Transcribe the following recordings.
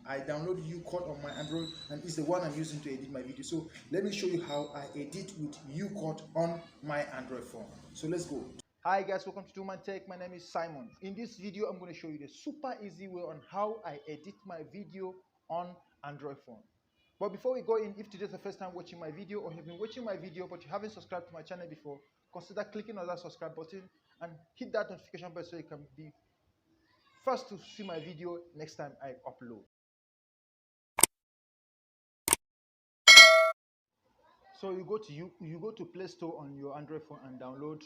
I downloaded UCut on my Android, and it's the one I'm using to edit my video. So let me show you how I edit with UCut on my Android phone. So let's go. Hi guys, welcome to Tuman Tech. My name is Simon. In this video, I'm going to show you the super easy way on how I edit my video on Android phone. But before we go in, if today's the first time watching my video or have been watching my video but you haven't subscribed to my channel before, consider clicking on that subscribe button and hit that notification bell so you can be first to see my video next time I upload. So you go to Play Store on your Android phone and download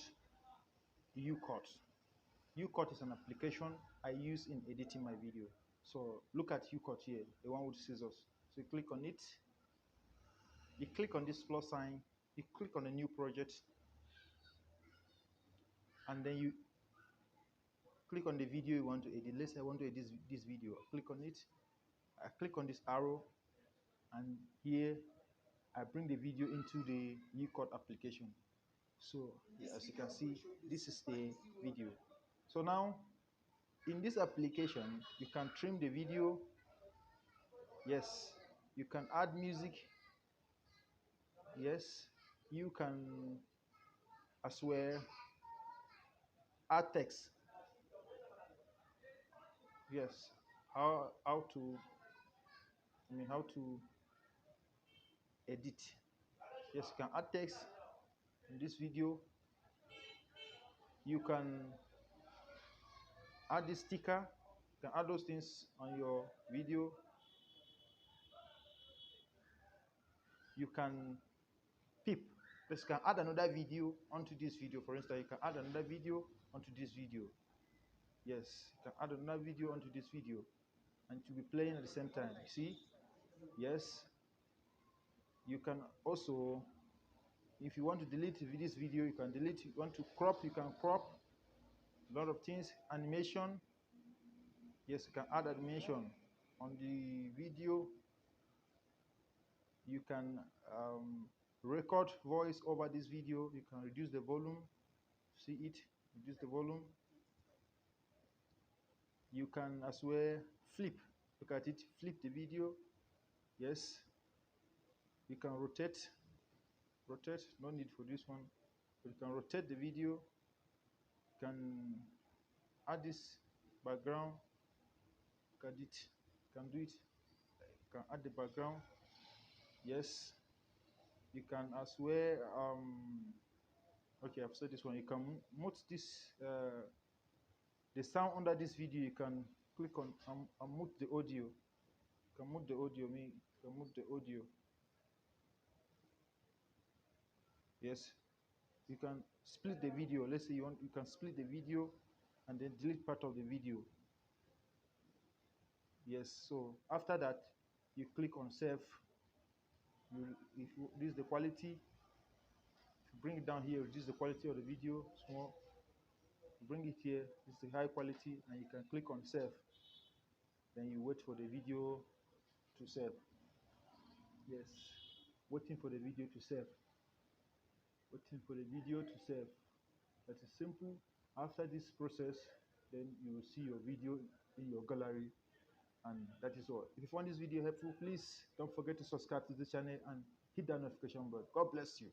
UCut. UCut is an application I use in editing my video. So look at UCut here, the one with scissors. So you click on it, you click on this plus sign, you click on a new project, and then you click on the video you want to edit. Let's say I want to edit this video. Click on it, I click on this arrow, and here I bring the video into the UCut application. So as you can see, this is the video. So now in this application, you can trim the video. Yes, you can add music. Yes, you can as well add text. Yes, how to how to edit. Yes, you can add text in this video. You can add this sticker. You can add those things on your video. You can peep. Plus, you can add another video onto this video. For instance, you can add another video onto this video. Yes, you can add another video onto this video, and to be playing at the same time. You see? Yes. You can also, if you want to delete this video, you can delete. If you want to crop, you can crop. A lot of things. Animation. Yes, you can add animation on the video. You can record voice over this video. You can reduce the volume. See it? Reduce the volume. You can as well flip. Look at it. Flip the video. Yes. You can rotate. Rotate. No need for this one. But you can rotate the video. You can add this background. Look at it. You can do it. You can add the background. Yes. You can as well okay, I've said this one. You can mute this the sound under this video. You can click on mute the audio. You can mute the audio. You can mute the audio. Yes. You can split the video. Let's say you can split the video and then delete part of the video. Yes. So after that, you click on save. This is the quality. If you bring it down here, reduce the quality of the video small. Bring it here. This is the high quality, and you can click on save. Then you wait for the video to save. Yes. Waiting for the video to save. Waiting for the video to save. That is simple. After this process, then you will see your video in your gallery, and that is all. If you found this video helpful, please don't forget to subscribe to the channel and hit that notification bell. God bless you.